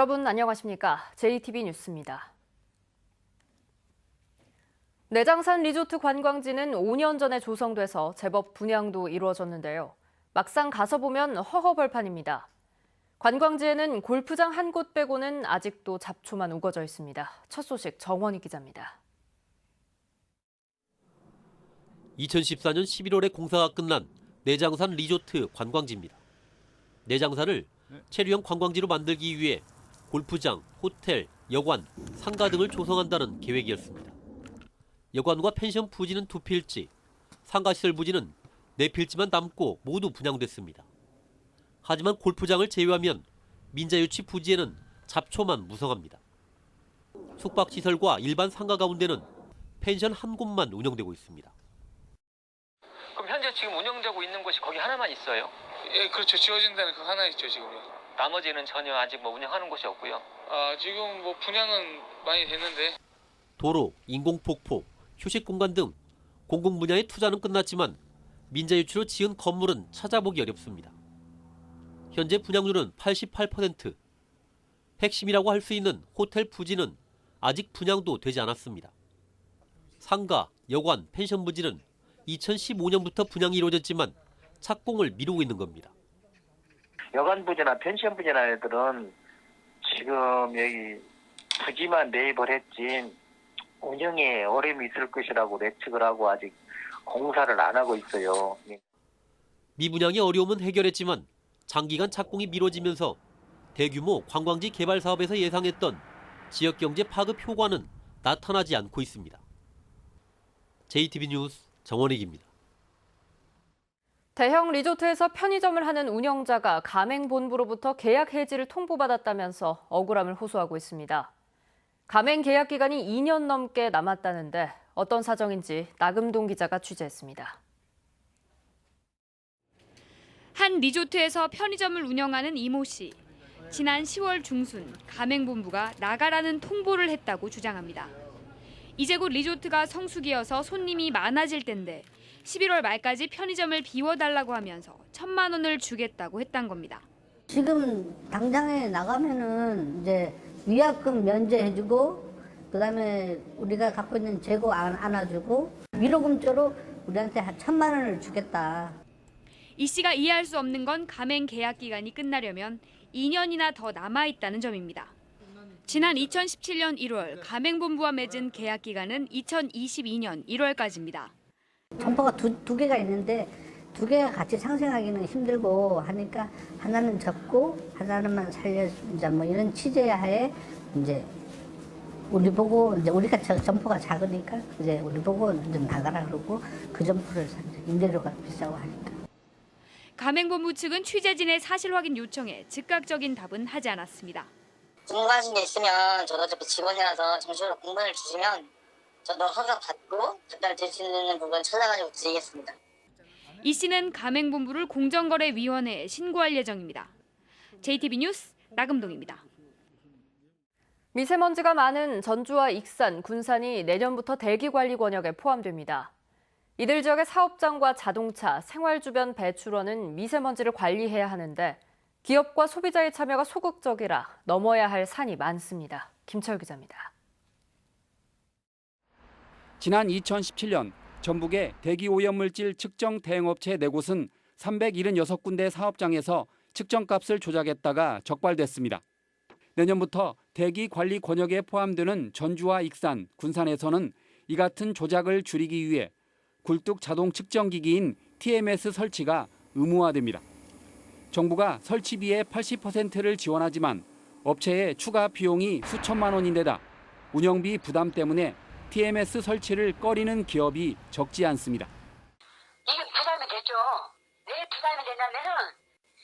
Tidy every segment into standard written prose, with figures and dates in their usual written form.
여러분 안녕하십니까? JTB 뉴스입니다. 내장산 리조트 관광지는 5년 전에 조성돼서 제법 분양도 이루어졌는데요. 막상 가서 보면 허허벌판입니다. 관광지에는 골프장 한 곳 빼고는 아직도 잡초만 우거져 있습니다. 첫 소식 정원희 기자입니다. 2014년 11월에 공사가 끝난 내장산 리조트 관광지입니다. 내장산을 체류형 관광지로 만들기 위해 골프장, 호텔, 여관, 상가 등을 조성한다는 계획이었습니다. 여관과 펜션 부지는 2필지, 상가시설 부지는 4필지만 남고 모두 분양됐습니다. 하지만 골프장을 제외하면 민자유치 부지에는 잡초만 무성합니다. 숙박시설과 일반 상가 가운데는 펜션 한 곳만 운영되고 있습니다. 그럼 현재 지금 운영되고 있는 곳이 거기 하나만 있어요? 예, 그렇죠. 지어진 데는 그 하나 있죠, 지금요. 나머지는 전혀 아직 운영하는 곳이 없고요. 지금 분양은 많이 됐는데. 도로, 인공폭포, 휴식 공간 등 공공 분야의 투자는 끝났지만 민자유치로 지은 건물은 찾아보기 어렵습니다. 현재 분양률은 88%. 핵심이라고 할 수 있는 호텔 부지는 아직 분양도 되지 않았습니다. 상가, 여관, 펜션 부지는 2015년부터 분양이 이루어졌지만 착공을 미루고 있는 겁니다. 여관 부지나 펜션 부지나 애들은 지금 여기 부지만 매입을 했지 운영에 어려움이 있을 것이라고 예측을 하고 아직 공사를 안 하고 있어요. 미분양의 어려움은 해결했지만 장기간 착공이 미뤄지면서 대규모 관광지 개발 사업에서 예상했던 지역경제 파급 효과는 나타나지 않고 있습니다. JTB 뉴스 정원익입니다. 대형 리조트에서 편의점을 하는 운영자가 가맹본부로부터 계약 해지를 통보받았다면서 억울함을 호소하고 있습니다. 가맹 계약 기간이 2년 넘게 남았다는데 어떤 사정인지 나금동 기자가 취재했습니다. 한 리조트에서 편의점을 운영하는 이모 씨. 지난 10월 중순 가맹본부가 나가라는 통보를 했다고 주장합니다. 이제 곧 리조트가 성수기여서 손님이 많아질 텐데 11월 말까지 편의점을 비워달라고 하면서 1,000만 원을 주겠다고 했단 겁니다. 지금 당장에 나가면은 이제 위약금 면제해주고 그다음에 우리가 갖고 있는 재고 안아주고 위로금조로 우리한테 한 1,000만 원을 주겠다. 이 씨가 이해할 수 없는 건 가맹 계약 기간이 끝나려면 2년이나 더 남아있다는 점입니다. 지난 2017년 1월 가맹본부와 맺은 계약 기간은 2022년 1월까지입니다. 점포가 두 개가 있는데 두 개가 같이 상생하기는 힘들고 하니까 하나는 접고 하나는만 살려주자 뭐 이런 취재하에 이제 우리 보고 이제 우리가 점포가 작으니까 이제 우리 보고 좀 나가라 그러고 그 점포를 임대료가 비싸고 하니까. 가맹본부 측은 취재진의 사실 확인 요청에 즉각적인 답은 하지 않았습니다. 궁금하신 게 있으면 저도 어차피 직원이라서 정식으로 공문을 주시면 저도 허가 받고 그다음에 될 수 있는 부분 찾아가지고 드리겠습니다. 이 씨는 가맹본부를 공정거래위원회에 신고할 예정입니다. JTB 뉴스 나금동입니다. 미세먼지가 많은 전주와 익산, 군산이 내년부터 대기관리 권역에 포함됩니다. 이들 지역의 사업장과 자동차, 생활 주변 배출원은 미세먼지를 관리해야 하는데 기업과 소비자의 참여가 소극적이라 넘어야 할 산이 많습니다. 김철 기자입니다. 지난 2017년 전북의 대기오염물질 측정 대행업체 4곳은 376군데 사업장에서 측정값을 조작했다가 적발됐습니다. 내년부터 대기관리 권역에 포함되는 전주와 익산, 군산에서는 이 같은 조작을 줄이기 위해 굴뚝 자동 측정기기인 TMS 설치가 의무화됩니다. 정부가 설치비의 80%를 지원하지만 업체의 추가 비용이 수천만 원인데다 운영비 부담 때문에 TMS 설치를 꺼리는 기업이 적지 않습니다. 이게 부담이 되죠. 왜 부담이 되냐면은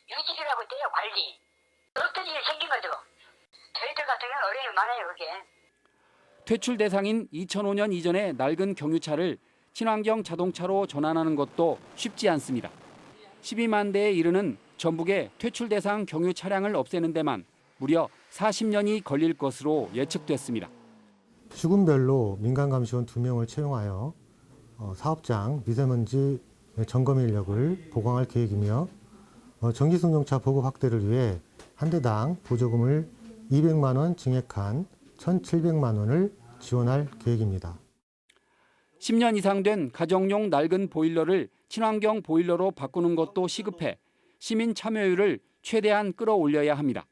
유지비라고 돼요, 관리. 어떤 일이 생긴 거죠. 저희들 같은 경우는 어려움이 많아요, 그게. 퇴출 대상인 2005년 이전의 낡은 경유차를 친환경 자동차로 전환하는 것도 쉽지 않습니다. 12만 대에 이르는 전북의 퇴출 대상 경유 차량을 없애는 데만 무려 40년이 걸릴 것으로 예측됐습니다. 주군별로 민간감시원 2명을 채용하여 사업장 미세먼지 점검 인력을 보강할 계획이며 전기승용차 보급 확대를 위해 한 대당 보조금을 200만 원 증액한 1,700만 원을 지원할 계획입니다. 10년 이상 된 가정용 낡은 보일러를 친환경 보일러로 바꾸는 것도 시급해 시민 참여율을 최대한 끌어올려야 합니다.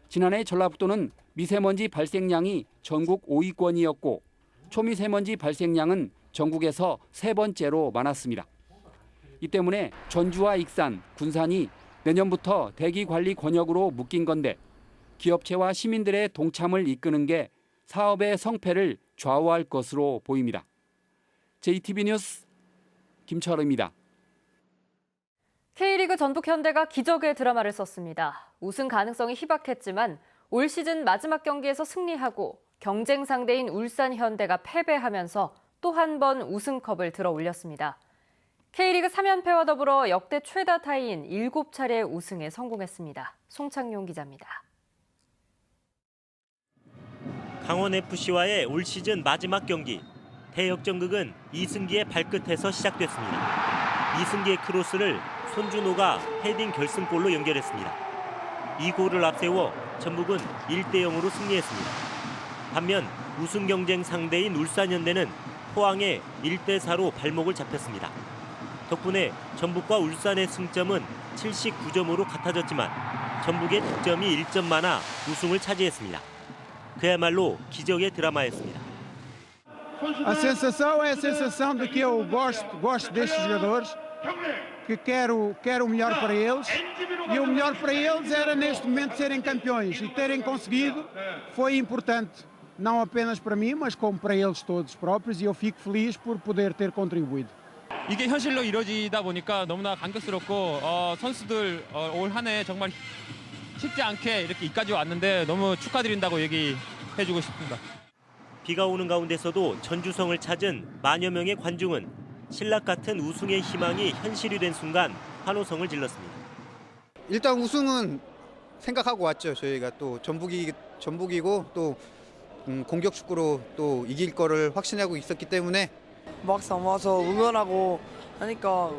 지난해 전라북도는 미세먼지 발생량이 전국 5위권이었고 초미세먼지 발생량은 전국에서 세 번째로 많았습니다. 이 때문에 전주와 익산, 군산이 내년부터 대기관리 권역으로 묶인 건데 기업체와 시민들의 동참을 이끄는 게 사업의 성패를 좌우할 것으로 보입니다. JTB 뉴스 김철우입니다. K리그 전북 현대가 기적의 드라마를 썼습니다. 우승 가능성이 희박했지만 올 시즌 마지막 경기에서 승리하고 경쟁 상대인 울산 현대가 패배하면서 또 한 번 우승컵을 들어 올렸습니다. K리그 3연패와 더불어 역대 최다 타이인 7차례 우승에 성공했습니다. 송창용 기자입니다. 강원FC와의 올 시즌 마지막 경기. 대역전극은 이승기의 발끝에서 시작됐습니다. 이승기의 크로스를 손준호가 헤딩 결승골로 연결했습니다. 이 골을 앞세워 전북은 1대0으로 승리했습니다. 반면 우승 경쟁 상대인 울산현대는 포항에 1대4로 발목을 잡혔습니다. 덕분에 전북과 울산의 승점은 79점으로 같아졌지만 전북의 득점이 1점 많아 우승을 차지했습니다. 그야말로 기적의 드라마였습니다. A sensação é a sensação de que eu gosto destes jogadores, que quero o melhor para eles, e o melhor para eles era neste momento serem campeões e terem conseguido foi importante, não apenas para mim, mas como para eles todos próprios, e eu fico feliz por poder ter contribuído. 이게 현실로 이루어지다 보니까 너무나 감격스럽고 선수들 올 한 해 정말 쉽지 않게 이렇게 이까지 왔는데 너무 축하드린다고 얘기해주고 싶습니다. 비가 오는 가운데서도 전주성을 찾은 만여 명의 관중은 신락 같은 우승의 희망이 현실이 된 순간 환호성을 질렀습니다. 일단 우승은 생각하고 왔죠. 저희가 또 전북이고 또 공격 축구로 또 이길 거를 확신하고 있었기 때문에 막상 와서 응원하고 하니까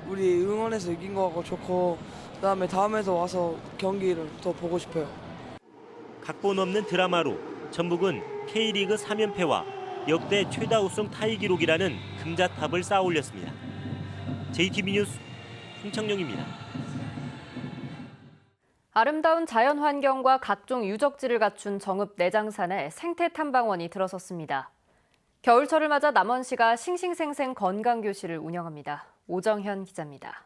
우리 응원해서 이긴 거 같고 좋고 그다음에 다음에도 와서 경기를 더 보고 싶어요. 각본 없는 드라마로 전북은 K리그 3연패와 역대 최다 우승 타이 기록이라는 금자탑을 쌓아 올렸습니다. JTB 뉴스 송창용입니다. 아름다운 자연 환경과 각종 유적지를 갖춘 정읍 내장산에 생태 탐방원이 들어섰습니다. 겨울철을 맞아 남원시가 싱싱생생 건강교실을 운영합니다. 오정현 기자입니다.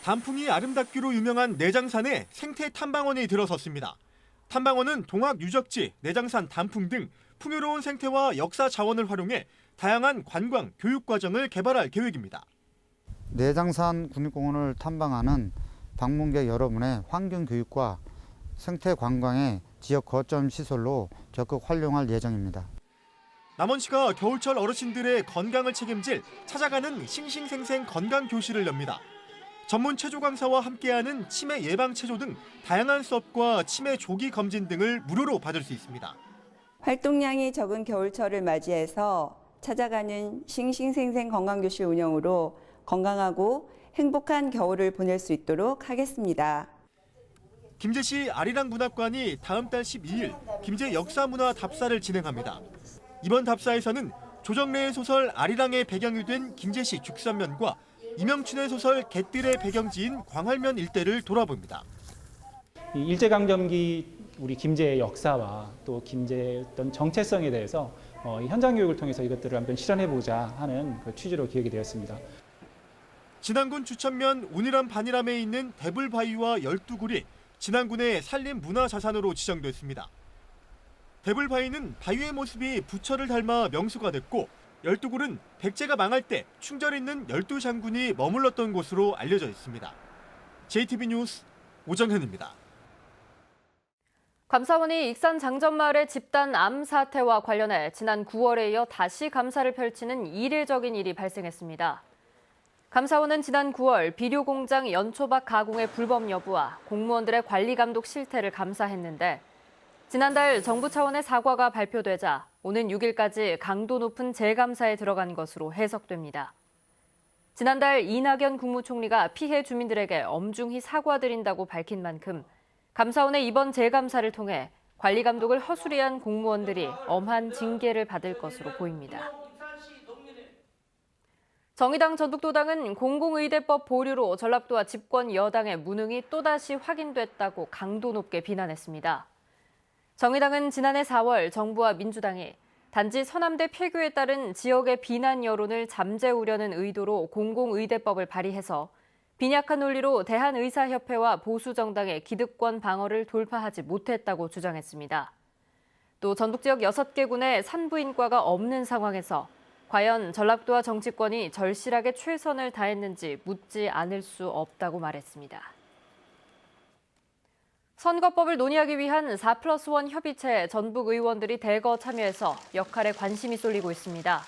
단풍이 아름답기로 유명한 내장산에 생태 탐방원이 들어섰습니다. 탐방원은 동학 유적지, 내장산 단풍 등 풍요로운 생태와 역사 자원을 활용해 다양한 관광, 교육 과정을 개발할 계획입니다. 내장산 국립공원을 탐방하는 방문객 여러분의 환경 교육과 생태 관광의 지역 거점 시설로 적극 활용할 예정입니다. 남원시가 겨울철 어르신들의 건강을 책임질 찾아가는 싱싱생생 건강교실을 엽니다. 전문 체조 강사와 함께하는 치매 예방 체조 등 다양한 수업과 치매 조기 검진 등을 무료로 받을 수 있습니다. 활동량이 적은 겨울철을 맞이해서 찾아가는 싱싱생생 건강교실 운영으로 건강하고 행복한 겨울을 보낼 수 있도록 하겠습니다. 김제시 아리랑 문학관이 다음 달 12일 김제 역사문화 답사를 진행합니다. 이번 답사에서는 조정래의 소설 아리랑의 배경이 된 김제시 죽산면과 이명춘의 소설 갯들의 배경지인 광활면 일대를 돌아봅니다. 일제강점기 우리 김제의 역사와 또 김제의 어떤 정체성에 대해서 현장 교육을 통해서 이것들을 한번 실현해보자 하는 그 취지로 기획이 되었습니다. 진안군 주천면 운이람 반이람에 있는 대불바위와 12굴이 진안군의 산림 문화자산으로 지정됐습니다. 대불바위는 바위의 모습이 부처를 닮아 명수가 됐고 12굴은 백제가 망할 때 충절에 있는 12장군이 머물렀던 곳으로 알려져 있습니다. JTB 뉴스 오정현입니다. 감사원이 익산 장전마을의 집단 암 사태와 관련해 지난 9월에 이어 다시 감사를 펼치는 이례적인 일이 발생했습니다. 감사원은 지난 9월 비료 공장 연초박 가공의 불법 여부와 공무원들의 관리 감독 실태를 감사했는데 지난달 정부 차원의 사과가 발표되자 오는 6일까지 강도 높은 재감사에 들어간 것으로 해석됩니다. 지난달 이낙연 국무총리가 피해 주민들에게 엄중히 사과드린다고 밝힌 만큼 감사원의 이번 재감사를 통해 관리 감독을 허술히한 공무원들이 엄한 징계를 받을 것으로 보입니다. 정의당 전북도당은 공공의대법 보류로 전라도와 집권 여당의 무능이 또다시 확인됐다고 강도 높게 비난했습니다. 정의당은 지난해 4월 정부와 민주당이 단지 서남대 폐교에 따른 지역의 비난 여론을 잠재우려는 의도로 공공의대법을 발의해서 빈약한 논리로 대한의사협회와 보수정당의 기득권 방어를 돌파하지 못했다고 주장했습니다. 또 전북 지역 6개 군에 산부인과가 없는 상황에서 과연 전라도와 정치권이 절실하게 최선을 다했는지 묻지 않을 수 없다고 말했습니다. 선거법을 논의하기 위한 4+1 협의체에 전북 의원들이 대거 참여해서 역할에 관심이 쏠리고 있습니다.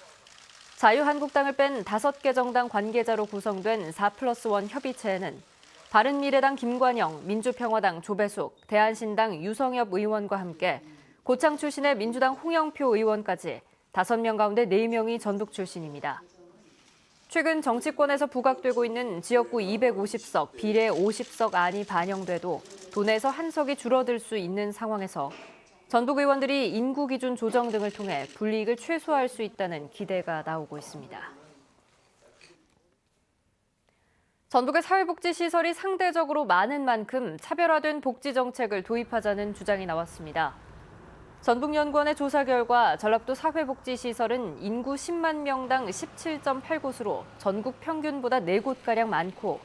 자유한국당을 뺀 5개 정당 관계자로 구성된 4+1 협의체에는 바른미래당 김관영, 민주평화당 조배숙, 대한신당 유성엽 의원과 함께 고창 출신의 민주당 홍영표 의원까지 5명 가운데 4명이 전북 출신입니다. 최근 정치권에서 부각되고 있는 지역구 250석, 비례 50석 안이 반영돼도 도내에서 한 석이 줄어들 수 있는 상황에서 전북 의원들이 인구 기준 조정 등을 통해 불이익을 최소화할 수 있다는 기대가 나오고 있습니다. 전북의 사회복지시설이 상대적으로 많은 만큼 차별화된 복지 정책을 도입하자는 주장이 나왔습니다. 전북연구원의 조사 결과 전라도 사회복지시설은 인구 10만 명당 17.8곳으로 전국 평균보다 4곳가량 많고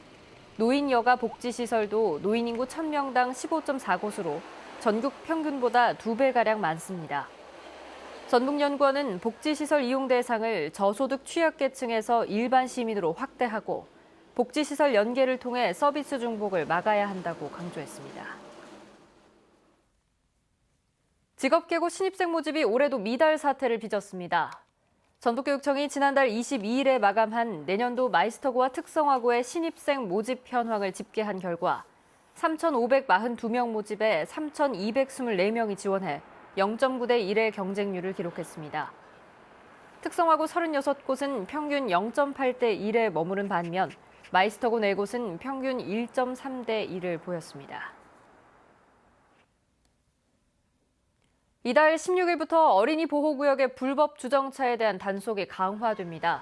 노인 여가 복지시설도 노인 인구 1000명당 15.4곳으로 전국 평균보다 2배가량 많습니다. 전북연구원은 복지시설 이용 대상을 저소득 취약계층에서 일반 시민으로 확대하고 복지시설 연계를 통해 서비스 중복을 막아야 한다고 강조했습니다. 직업계고 신입생 모집이 올해도 미달 사태를 빚었습니다. 전북교육청이 지난달 22일에 마감한 내년도 마이스터고와 특성화고의 신입생 모집 현황을 집계한 결과 3,542명 모집에 3,224명이 지원해 0.9대 1의 경쟁률을 기록했습니다. 특성화고 36곳은 평균 0.8대 1에 머무른 반면 마이스터고 4곳은 평균 1.3대 1을 보였습니다. 이달 16일부터 어린이 보호구역의 불법 주정차에 대한 단속이 강화됩니다.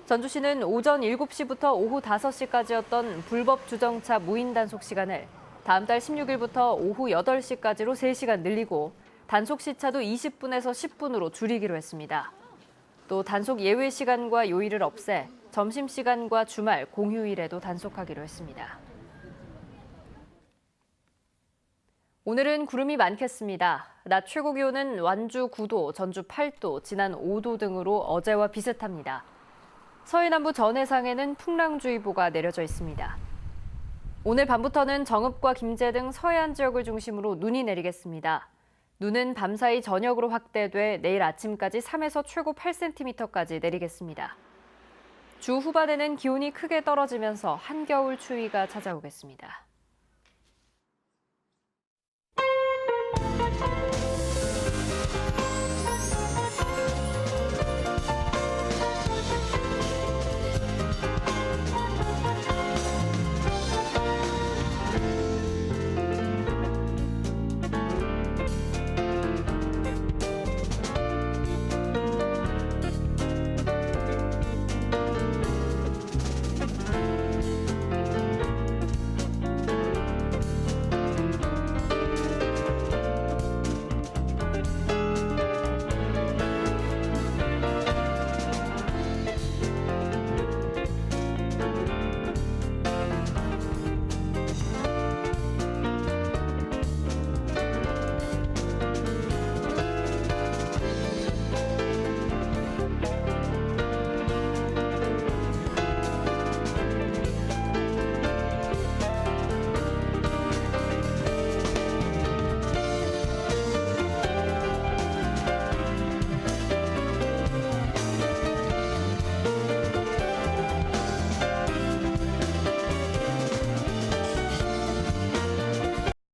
전주시는 오전 7시부터 오후 5시까지였던 불법 주정차 무인 단속 시간을 다음 달 16일부터 오후 8시까지로 3시간 늘리고 단속 시차도 20분에서 10분으로 줄이기로 했습니다. 또 단속 예외 시간과 요일을 없애 점심시간과 주말, 공휴일에도 단속하기로 했습니다. 오늘은 구름이 많겠습니다. 낮 최고 기온은 완주 9도, 전주 8도, 진안 5도 등으로 어제와 비슷합니다. 서해 남부 전 해상에는 풍랑주의보가 내려져 있습니다. 오늘 밤부터는 정읍과 김제 등 서해안 지역을 중심으로 눈이 내리겠습니다. 눈은 밤사이 저녁으로 확대돼 내일 아침까지 3에서 최고 8cm까지 내리겠습니다. 주 후반에는 기온이 크게 떨어지면서 한겨울 추위가 찾아오겠습니다.